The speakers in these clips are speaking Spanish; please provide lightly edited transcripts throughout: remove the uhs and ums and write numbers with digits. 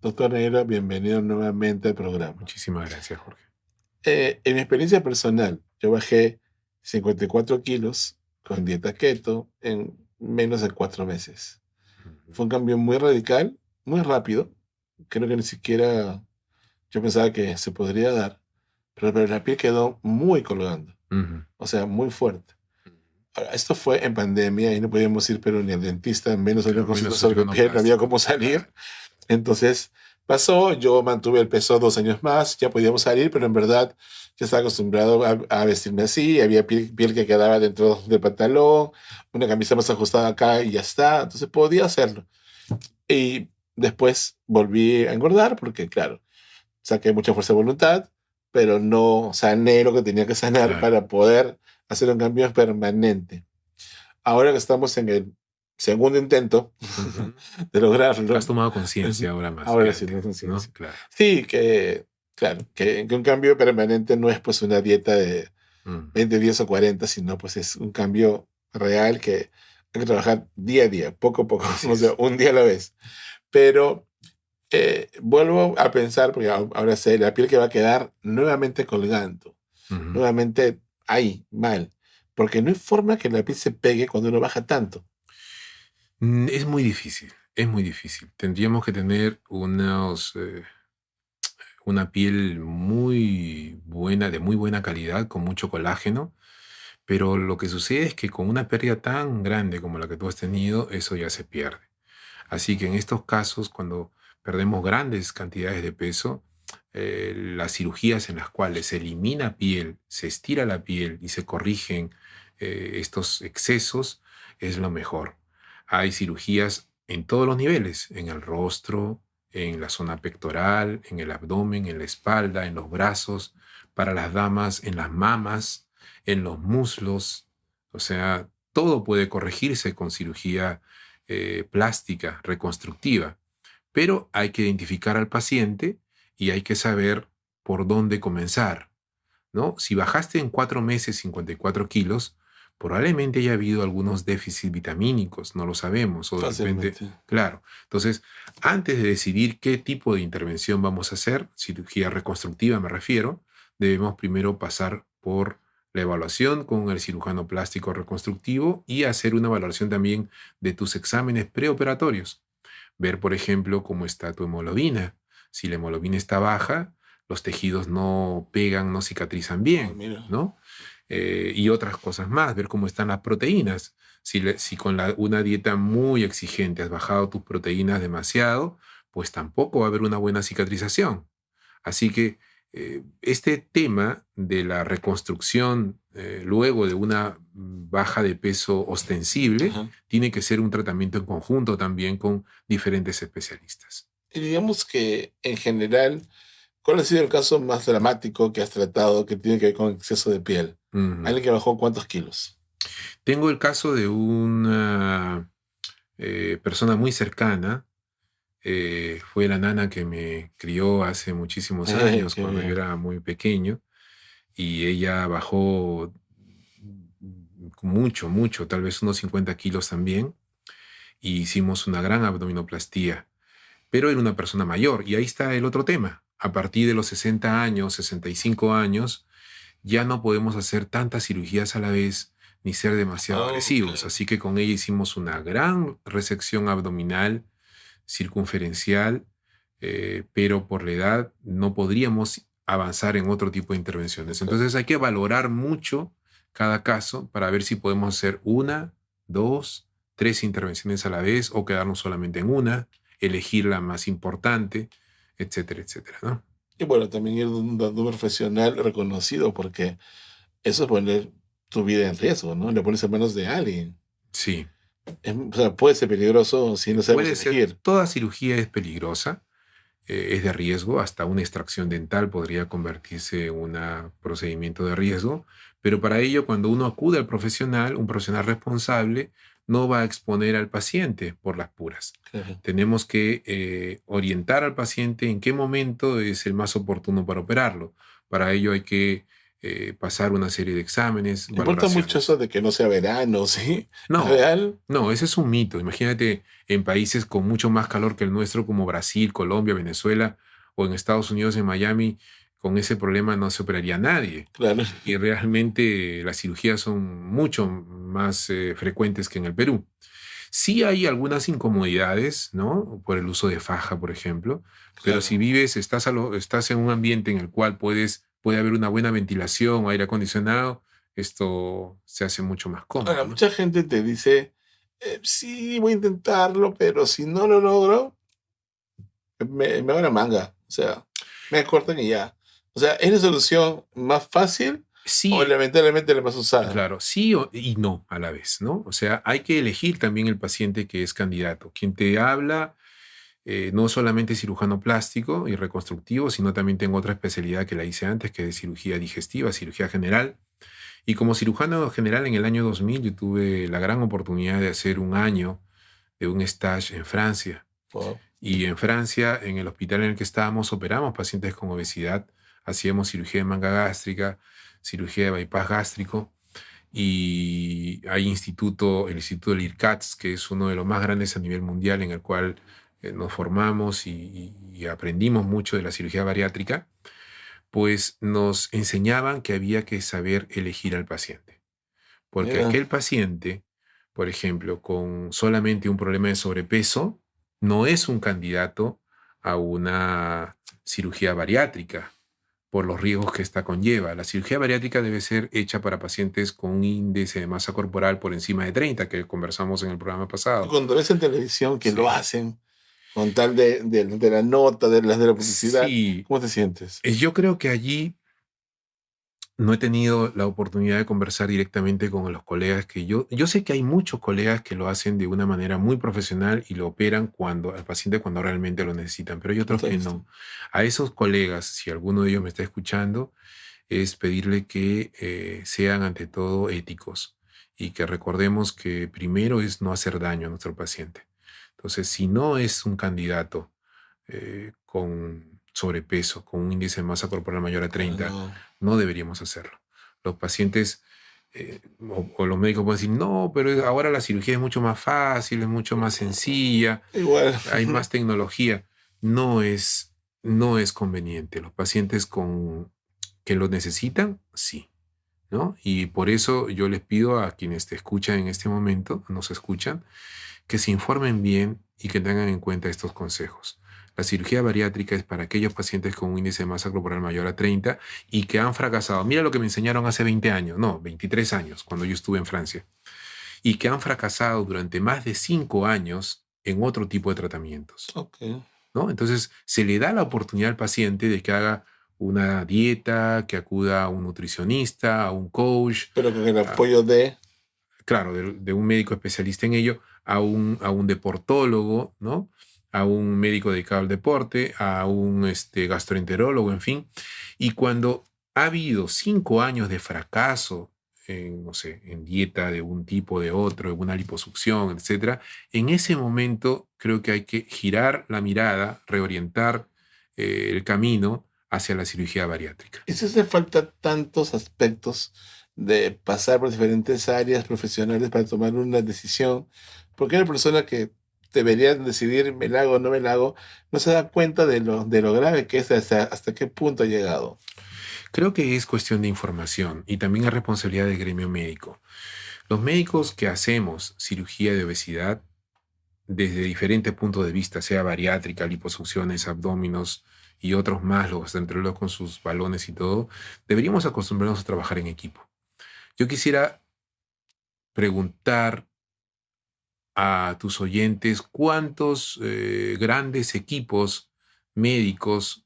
Doctor Neira, bienvenido nuevamente al programa. Muchísimas gracias, Jorge. En mi experiencia personal, yo bajé 54 kilos con dieta keto en menos de 4 meses. Ujú, Fue un cambio muy radical, muy rápido. Creo que ni siquiera yo pensaba que se podría dar, pero la piel quedó muy colgando, ujú, o sea, muy fuerte. Ahora, esto fue en pandemia y no podíamos ir, pero ni al dentista, menos a una claro, consulta menos sobre cirujano piel, no había plástico. cómo salir. Claro. Entonces pasó, yo mantuve el peso 2 años más, ya podíamos salir, pero en verdad yo estaba acostumbrado a vestirme así, había piel que quedaba dentro del pantalón, una camisa más ajustada acá y ya está, entonces podía hacerlo. Y después volví a engordar porque, claro, saqué mucha fuerza de voluntad, pero no sané lo que tenía que sanar Claro. para poder hacer un cambio permanente. Ahora que estamos en el segundo intento Ujú. de Has lograrlo, tomado conciencia ahora más que ahora sí, no antes, ¿no? conciencia. Claro. Sí, que, claro, que un cambio permanente no es pues una dieta de Mm, 20 días o 40, sino pues es un cambio real que hay que trabajar día a día, poco a poco, así o sea, es. un día a la vez. Pero vuelvo a pensar, porque ahora sé, la piel que va a quedar nuevamente colgando, Ujú. nuevamente ahí, mal, porque no hay forma que la piel se pegue cuando uno baja tanto. Es muy difícil, es muy difícil. Tendríamos que tener una piel muy buena, de muy buena calidad, con mucho colágeno, pero lo que sucede es que con una pérdida tan grande como la que tú has tenido, eso ya se pierde. Así que en estos casos, cuando perdemos grandes cantidades de peso, las cirugías en las cuales se elimina piel, se estira la piel y se corrigen estos excesos es lo mejor. Hay cirugías en todos los niveles, en el rostro, en la zona pectoral, en el abdomen, en la espalda, en los brazos, para las damas, en las mamas, en los muslos. O sea, todo puede corregirse con cirugía plástica, reconstructiva, pero hay que identificar al paciente y hay que saber por dónde comenzar, ¿no? Si bajaste en 4 meses 54 kilos, probablemente haya habido algunos déficits vitamínicos, no lo sabemos, o de repente, Fácilmente. claro. Entonces, antes de decidir qué tipo de intervención vamos a hacer, cirugía reconstructiva me refiero, debemos primero pasar por la evaluación con el cirujano plástico reconstructivo y hacer una evaluación también de tus exámenes preoperatorios. Ver, por ejemplo, cómo está tu hemoglobina. Si la hemoglobina está baja, los tejidos no pegan, no cicatrizan Oh, bien, mira. ¿no? Y otras cosas más, ver cómo están las proteínas. Si con una dieta muy exigente has bajado tus proteínas demasiado, pues tampoco va a haber una buena cicatrización. Así que este tema de la reconstrucción luego de una baja de peso ostensible Ajá. tiene que ser un tratamiento en conjunto también con diferentes especialistas. Y digamos que en general, ¿cuál ha sido el caso más dramático que has tratado que tiene que ver con exceso de piel? Ujú. ¿Alguien que bajó cuántos kilos? Tengo el caso de una persona muy cercana. Fue la nana que me crió hace muchísimos años, Qué cuando yo bien. era muy pequeño, y ella bajó mucho, mucho, tal vez unos 50 kilos también, y hicimos una gran abdominoplastía. Pero era una persona mayor, y ahí está el otro tema. A partir de los 60 años, 65 años, ya no podemos hacer tantas cirugías a la vez ni ser demasiado Ok. agresivos. Así que con ella hicimos una gran resección abdominal circunferencial, pero por la edad no podríamos avanzar en otro tipo de intervenciones. Ok. Entonces hay que valorar mucho cada caso para ver si podemos hacer una, dos, tres intervenciones a la vez o quedarnos solamente en una, elegir la más importante, etcétera, etcétera, ¿no? Y bueno, también ir dando un profesional reconocido, porque eso es poner tu vida en riesgo, ¿no? Le pones en manos de alguien. Sí, O sea, puede ser peligroso si no sabemos puede ser, elegir. toda cirugía es peligrosa, es de riesgo, hasta una extracción dental podría convertirse en un procedimiento de riesgo, pero para ello cuando uno acude al profesional, un profesional responsable, no va a exponer al paciente por las puras. Claro. Tenemos que orientar al paciente en qué momento es el más oportuno para operarlo. Para ello hay que pasar una serie de exámenes, Importa mucho eso valoraciones. de que no sea verano, ¿sí? ¿Es No, real? no, ese es un mito. Imagínate en países con mucho más calor que el nuestro, como Brasil, Colombia, Venezuela, o en Estados Unidos, en Miami, con ese problema no se operaría nadie. Claro. Y realmente las cirugías son mucho más frecuentes que en el Perú. Sí hay algunas incomodidades, ¿no? Por el uso de faja, por ejemplo, pero si Claro. vives, estás en un ambiente en el cual puede haber una buena ventilación o aire acondicionado, esto se hace mucho más Ahora, cómodo, ¿no? mucha gente te dice, sí, voy a intentarlo, pero si no lo logro, me van a manga. O sea, me cortan y ya. O sea, ¿es la solución más fácil o Sí, lamentablemente la más usada? claro, sí y no a la vez, ¿no? O sea, hay que elegir también el paciente que es candidato. Quien te habla no solamente es cirujano plástico y reconstructivo, sino también tengo otra especialidad que la hice antes, que es cirugía digestiva, cirugía general. Y como cirujano general en el año 2000 yo tuve la gran oportunidad de hacer un año de un stage en Francia. Wow. Y en Francia, en el hospital en el que estábamos, operamos pacientes con obesidad, hacíamos cirugía de manga gástrica, cirugía de bypass gástrico, y hay el Instituto del IRCATS, que es uno de los más grandes a nivel mundial, en el cual nos formamos y aprendimos mucho de la cirugía bariátrica, pues nos enseñaban que había que saber elegir al paciente. Porque Mira, aquel paciente, por ejemplo, con solamente un problema de sobrepeso, no es un candidato a una cirugía bariátrica por los riesgos que esta conlleva. La cirugía bariátrica debe ser hecha para pacientes con un índice de masa corporal por encima de 30, que conversamos en el programa pasado. cuando ves en televisión que lo Sí. hacen con tal de la nota, de la publicidad, Sí, ¿cómo te sientes? yo creo que allí no he tenido la oportunidad de conversar directamente con los colegas yo sé que hay muchos colegas que lo hacen de una manera muy profesional y lo operan al paciente cuando realmente lo necesitan, pero hay otros Punto de que vista. no. A esos colegas, si alguno de ellos me está escuchando, es pedirle que sean ante todo éticos y que recordemos que primero es no hacer daño a nuestro paciente. Entonces, si no es un candidato con sobrepeso, con un índice de masa corporal mayor a 30, Claro. no deberíamos hacerlo. Los pacientes o los médicos pueden decir, no, pero ahora la cirugía es mucho más fácil, es mucho más sencilla, Igual. hay más tecnología. No es, no es conveniente. Los pacientes que lo necesitan, sí, ¿no? Y por eso yo les pido a quienes te escuchan en este momento, nos escuchan, que se informen bien y que tengan en cuenta estos consejos. La cirugía bariátrica es para aquellos pacientes con un índice de masa corporal mayor a 30 y que han fracasado. Mira lo que me enseñaron hace 20 años, no, 23 años, cuando yo estuve en Francia, y que han fracasado durante más de 5 años en otro tipo de tratamientos, Ok. ¿no? Entonces, se le da la oportunidad al paciente de que haga una dieta, que acuda a un nutricionista, a un coach, Pero con el a- apoyo de... claro, de un médico especialista en ello, a un deportólogo, ¿no? A un médico dedicado al deporte, a un gastroenterólogo, en fin. Y cuando ha habido 5 años de fracaso en, no sé, en dieta de un tipo, de otro, en una liposucción, etcétera, en ese momento creo que hay que girar la mirada, reorientar el camino hacia la cirugía bariátrica. Y si hace falta tantos aspectos de pasar por diferentes áreas profesionales para tomar una decisión, porque una persona que debería decidir me la hago o no me la hago, no se da cuenta de lo grave que es hasta qué punto ha llegado. Creo que es cuestión de información y también es responsabilidad del gremio médico. Los médicos que hacemos cirugía de obesidad desde diferentes puntos de vista, sea bariátrica, liposucciones, abdóminos y otros más, los gastroenterólogos con sus balones y todo, deberíamos acostumbrarnos a trabajar en equipo. Yo quisiera preguntar a tus oyentes cuántos grandes equipos médicos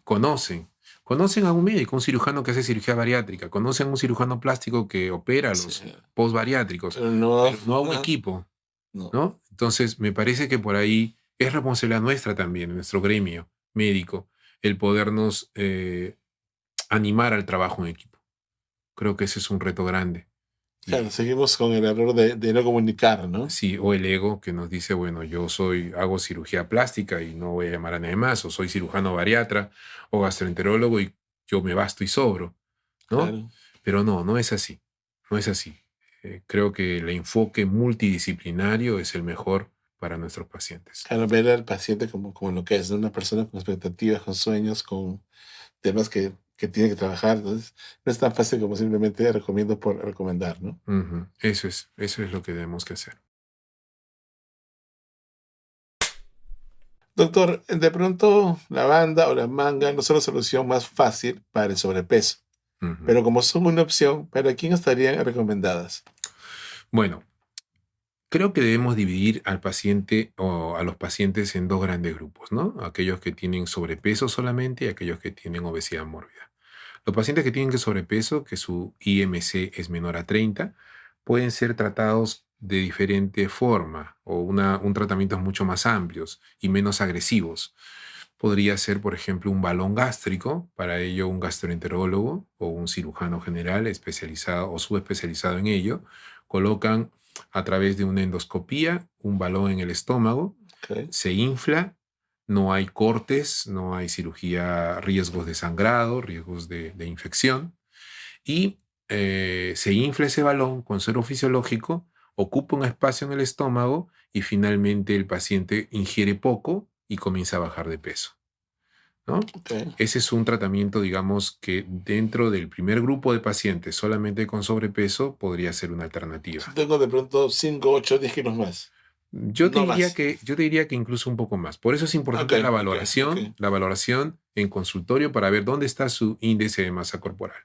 conocen. Conocen a un médico, un cirujano que hace cirugía bariátrica, conocen a un cirujano plástico que opera a Sí, los postbariátricos, pero no, pero no a un no, equipo, no. ¿no? Entonces, me parece que por ahí es responsabilidad nuestra también, nuestro gremio médico, el podernos animar al trabajo en equipo. Creo que ese es un reto grande. Claro, Y seguimos con el error de no comunicar, ¿no? sí, o el ego que nos dice, bueno, hago cirugía plástica y no voy a llamar a nadie más, o soy cirujano bariatra o gastroenterólogo y yo me basto y sobro. ¿no? claro. Pero no, no es así. No es así. Creo que el enfoque multidisciplinario es el mejor para nuestros pacientes. Claro, ver al paciente como lo que es, ¿no? Una persona con expectativas, con sueños, con temas que tiene que trabajar. Entonces, no es tan fácil como simplemente recomiendo por recomendar, ¿no? Ujú. Eso es lo que debemos que hacer. Doctor, de pronto la banda o la manga no son la solución más fácil para el sobrepeso, Ujú. pero como son una opción, ¿para quién estarían recomendadas? Bueno, creo que debemos dividir al paciente o a los pacientes en dos grandes grupos, ¿no? Aquellos que tienen sobrepeso solamente y aquellos que tienen obesidad mórbida. Los pacientes que tienen sobrepeso, que su IMC es menor a 30, pueden ser tratados de diferente forma o un tratamientos mucho más amplios y menos agresivos. Podría ser, por ejemplo, un balón gástrico, para ello un gastroenterólogo o un cirujano general especializado o subespecializado en ello, colocan a través de una endoscopía un balón en el estómago, Ok, se infla, no hay cortes, no hay cirugía, riesgos de sangrado, riesgos de infección, y se infla ese balón con suero fisiológico, ocupa un espacio en el estómago y finalmente el paciente ingiere poco y comienza a bajar de peso, ¿no? ok. Ese es un tratamiento, digamos, que dentro del primer grupo de pacientes solamente con sobrepeso podría ser una Si alternativa. tengo de pronto 5, 8, 10 kilos más, Yo te no diría más. que, yo te diría que incluso un poco más. Por eso es Ok, importante ok, ok. la valoración en consultorio para ver dónde está su índice de masa corporal.